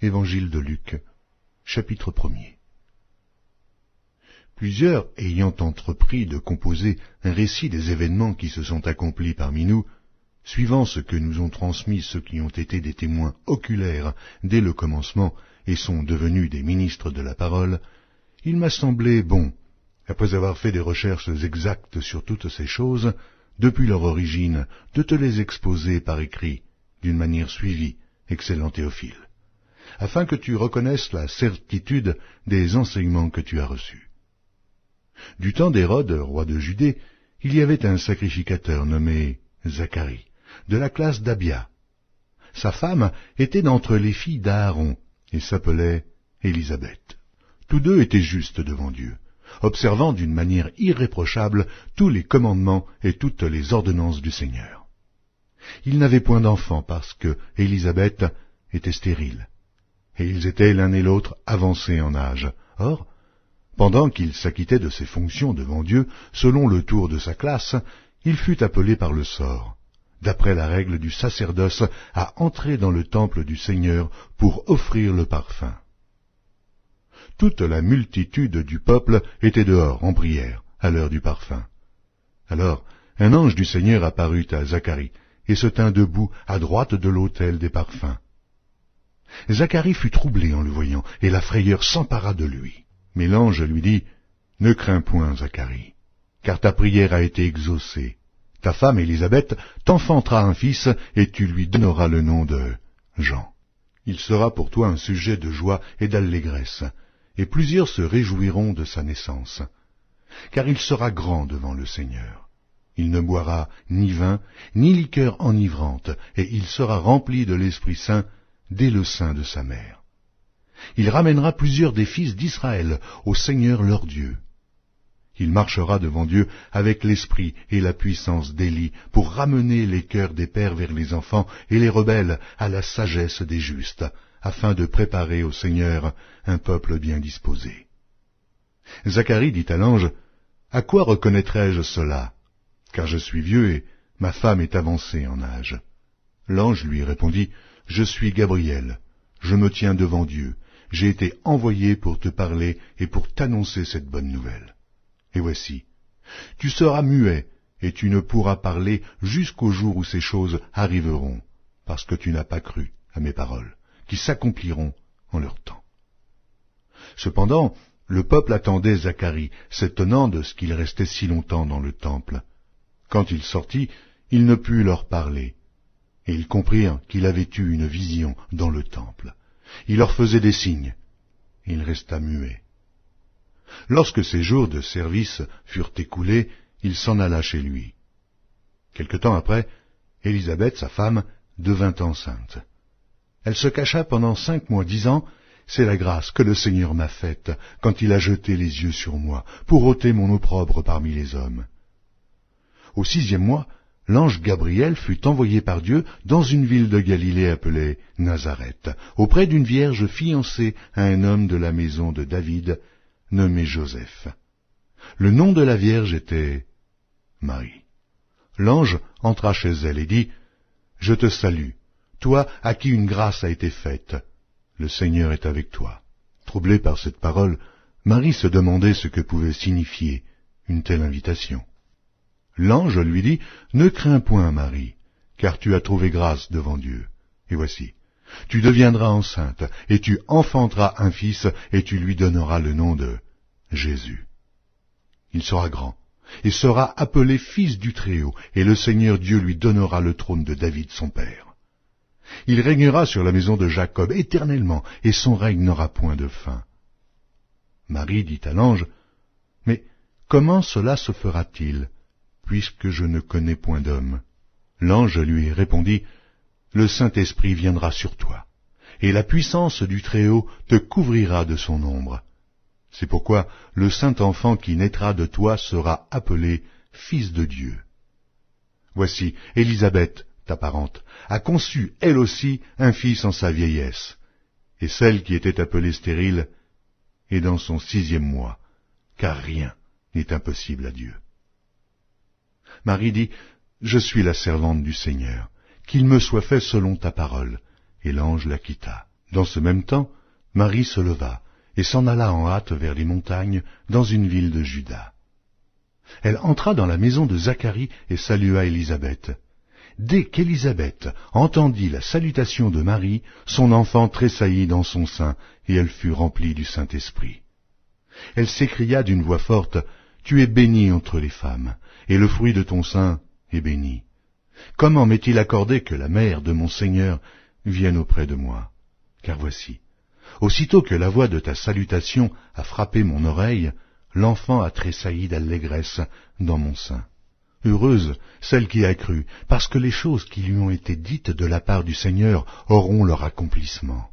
Évangile de Luc, chapitre 1er. Plusieurs, ayant entrepris de composer un récit des événements qui se sont accomplis parmi nous, suivant ce que nous ont transmis ceux qui ont été des témoins oculaires dès le commencement et sont devenus des ministres de la parole, il m'a semblé bon, après avoir fait des recherches exactes sur toutes ces choses, depuis leur origine, de te les exposer par écrit, d'une manière suivie, excellent Théophile, afin que tu reconnaisses la certitude des enseignements que tu as reçus. Du temps d'Hérode, roi de Judée, il y avait un sacrificateur nommé Zacharie, de la classe d'Abia. Sa femme était d'entre les filles d'Aaron, et s'appelait Élisabeth. Tous deux étaient justes devant Dieu, observant d'une manière irréprochable tous les commandements et toutes les ordonnances du Seigneur. Ils n'avaient point d'enfants parce que Élisabeth était stérile, et ils étaient l'un et l'autre avancés en âge. Or, pendant qu'il s'acquittait de ses fonctions devant Dieu, selon le tour de sa classe, il fut appelé par le sort, d'après la règle du sacerdoce, à entrer dans le temple du Seigneur pour offrir le parfum. Toute la multitude du peuple était dehors en prière, à l'heure du parfum. Alors, un ange du Seigneur apparut à Zacharie, et se tint debout à droite de l'autel des parfums. Zacharie fut troublé en le voyant, et la frayeur s'empara de lui. Mais l'ange lui dit, « Ne crains point, Zacharie, car ta prière a été exaucée. Ta femme Élisabeth t'enfantera un fils, et tu lui donneras le nom de Jean. Il sera pour toi un sujet de joie et d'allégresse, et plusieurs se réjouiront de sa naissance. Car il sera grand devant le Seigneur. Il ne boira ni vin, ni liqueur enivrante, et il sera rempli de l'Esprit Saint dès le sein de sa mère. Il ramènera plusieurs des fils d'Israël au Seigneur leur Dieu. Il marchera devant Dieu avec l'esprit et la puissance d'Élie pour ramener les cœurs des pères vers les enfants et les rebelles à la sagesse des justes, afin de préparer au Seigneur un peuple bien disposé. » Zacharie dit à l'ange, « À quoi reconnaîtrai-je cela? Car je suis vieux et ma femme est avancée en âge. » L'ange lui répondit, « Je suis Gabriel, je me tiens devant Dieu. J'ai été envoyé pour te parler et pour t'annoncer cette bonne nouvelle. Et voici, tu seras muet et tu ne pourras parler jusqu'au jour où ces choses arriveront, parce que tu n'as pas cru à mes paroles, qui s'accompliront en leur temps. » Cependant, le peuple attendait Zacharie, s'étonnant de ce qu'il restait si longtemps dans le temple. Quand il sortit, il ne put leur parler, et ils comprirent qu'il avait eu une vision dans le temple. Il leur faisait des signes, et il resta muet. Lorsque ses jours de service furent écoulés, il s'en alla chez lui. Quelque temps après, Élisabeth, sa femme, devint enceinte. Elle se cacha pendant 5 mois, disant, « C'est la grâce que le Seigneur m'a faite quand il a jeté les yeux sur moi, pour ôter mon opprobre parmi les hommes. » Au 6e mois, l'ange Gabriel fut envoyé par Dieu dans une ville de Galilée appelée Nazareth, auprès d'une vierge fiancée à un homme de la maison de David, nommé Joseph. Le nom de la vierge était Marie. L'ange entra chez elle et dit, « Je te salue, toi à qui une grâce a été faite. Le Seigneur est avec toi. » Troublée par cette parole, Marie se demandait ce que pouvait signifier une telle invitation. L'ange lui dit, « Ne crains point, Marie, car tu as trouvé grâce devant Dieu. Et voici, tu deviendras enceinte, et tu enfanteras un fils, et tu lui donneras le nom de Jésus. Il sera grand, et sera appelé Fils du Très-Haut, et le Seigneur Dieu lui donnera le trône de David son père. Il régnera sur la maison de Jacob éternellement, et son règne n'aura point de fin. » Marie dit à l'ange, « Mais comment cela se fera-t-il, puisque je ne connais point d'homme? » L'ange lui répondit, « Le Saint-Esprit viendra sur toi, et la puissance du Très-Haut te couvrira de son ombre. C'est pourquoi le Saint-Enfant qui naîtra de toi sera appelé Fils de Dieu. Voici, Élisabeth, ta parente, a conçu, elle aussi, un fils en sa vieillesse, et celle qui était appelée stérile est dans son 6e mois, car rien n'est impossible à Dieu. » Marie dit, « Je suis la servante du Seigneur, qu'il me soit fait selon ta parole. » Et l'ange la quitta. Dans ce même temps, Marie se leva et s'en alla en hâte vers les montagnes, dans une ville de Juda. Elle entra dans la maison de Zacharie et salua Élisabeth. Dès qu'Élisabeth entendit la salutation de Marie, son enfant tressaillit dans son sein, et elle fut remplie du Saint-Esprit. Elle s'écria d'une voix forte, « Tu es bénie entre les femmes, et le fruit de ton sein est béni. Comment m'est-il accordé que la mère de mon Seigneur vienne auprès de moi? Car voici, aussitôt que la voix de ta salutation a frappé mon oreille, l'enfant a tressailli d'allégresse dans mon sein. Heureuse celle qui a cru, parce que les choses qui lui ont été dites de la part du Seigneur auront leur accomplissement. »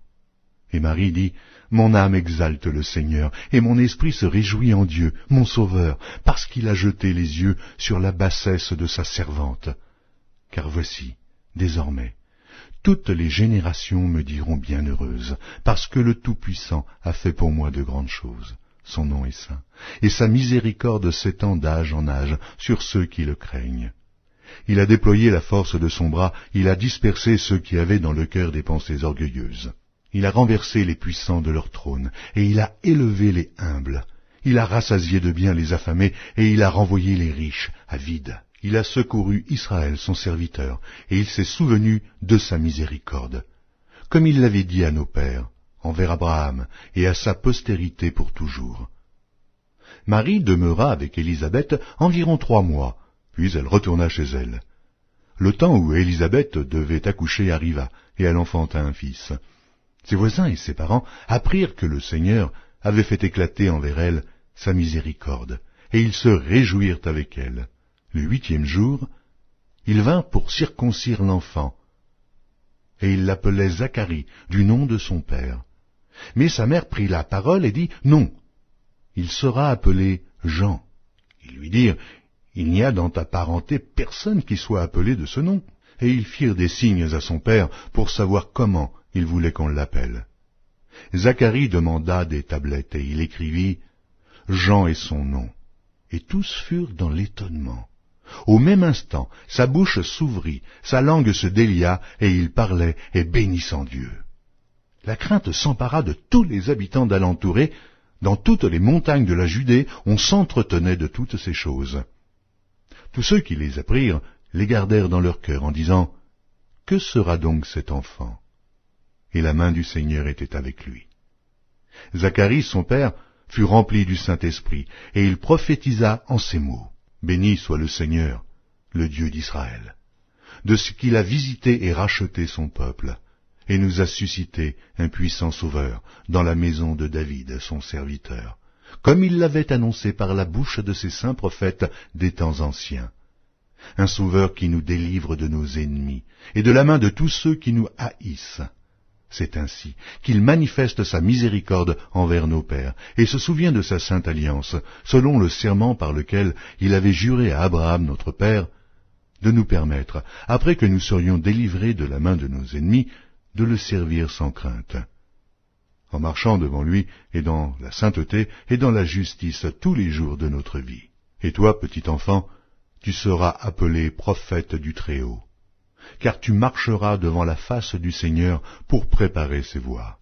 Et Marie dit, « Mon âme exalte le Seigneur, et mon esprit se réjouit en Dieu, mon Sauveur, parce qu'il a jeté les yeux sur la bassesse de sa servante. Car voici, désormais, toutes les générations me diront bienheureuse, parce que le Tout-Puissant a fait pour moi de grandes choses. Son nom est saint, et sa miséricorde s'étend d'âge en âge sur ceux qui le craignent. Il a déployé la force de son bras, il a dispersé ceux qui avaient dans le cœur des pensées orgueilleuses. Il a renversé les puissants de leur trône, et il a élevé les humbles. Il a rassasié de biens les affamés, et il a renvoyé les riches à vide. Il a secouru Israël, son serviteur, et il s'est souvenu de sa miséricorde, comme il l'avait dit à nos pères, envers Abraham et à sa postérité pour toujours. » Marie demeura avec Élisabeth environ 3 mois, puis elle retourna chez elle. Le temps où Élisabeth devait accoucher arriva, et elle enfanta un fils. Ses voisins et ses parents apprirent que le Seigneur avait fait éclater envers elle sa miséricorde, et ils se réjouirent avec elle. Le 8e jour, ils vinrent pour circoncire l'enfant, et ils l'appelaient Zacharie, du nom de son père. Mais sa mère prit la parole et dit, « Non, il sera appelé Jean. » Ils lui dirent, « Il n'y a dans ta parenté personne qui soit appelé de ce nom. » Et ils firent des signes à son père pour savoir comment il voulait qu'on l'appelle. Zacharie demanda des tablettes et il écrivit, « Jean est son nom. » Et tous furent dans l'étonnement. Au même instant, sa bouche s'ouvrit, sa langue se délia, et il parlait et bénissant Dieu. La crainte s'empara de tous les habitants d'alentour et, dans toutes les montagnes de la Judée, on s'entretenait de toutes ces choses. Tous ceux qui les apprirent les gardèrent dans leur cœur en disant, « Que sera donc cet enfant ?» Et la main du Seigneur était avec lui. Zacharie, son père, fut rempli du Saint-Esprit, et il prophétisa en ces mots. « Béni soit le Seigneur, le Dieu d'Israël, de ce qu'il a visité et racheté son peuple, et nous a suscité un puissant sauveur dans la maison de David, son serviteur, comme il l'avait annoncé par la bouche de ses saints prophètes des temps anciens. Un sauveur qui nous délivre de nos ennemis et de la main de tous ceux qui nous haïssent. C'est ainsi qu'il manifeste sa miséricorde envers nos pères et se souvient de sa sainte alliance, selon le serment par lequel il avait juré à Abraham notre père, de nous permettre, après que nous serions délivrés de la main de nos ennemis, de le servir sans crainte, en marchant devant lui et dans la sainteté et dans la justice tous les jours de notre vie. Et toi, petit enfant, tu seras appelé prophète du Très-Haut, car tu marcheras devant la face du Seigneur pour préparer ses voies,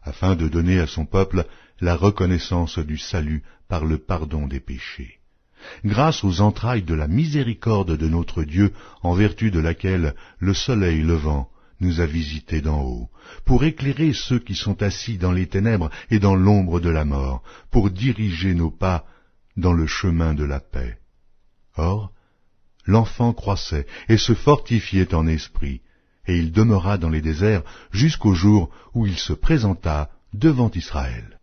afin de donner à son peuple la reconnaissance du salut par le pardon des péchés, grâce aux entrailles de la miséricorde de notre Dieu, en vertu de laquelle le soleil levant nous a visités d'en haut, pour éclairer ceux qui sont assis dans les ténèbres et dans l'ombre de la mort, pour diriger nos pas dans le chemin de la paix. » Or, l'enfant croissait et se fortifiait en esprit, et il demeura dans les déserts jusqu'au jour où il se présenta devant Israël.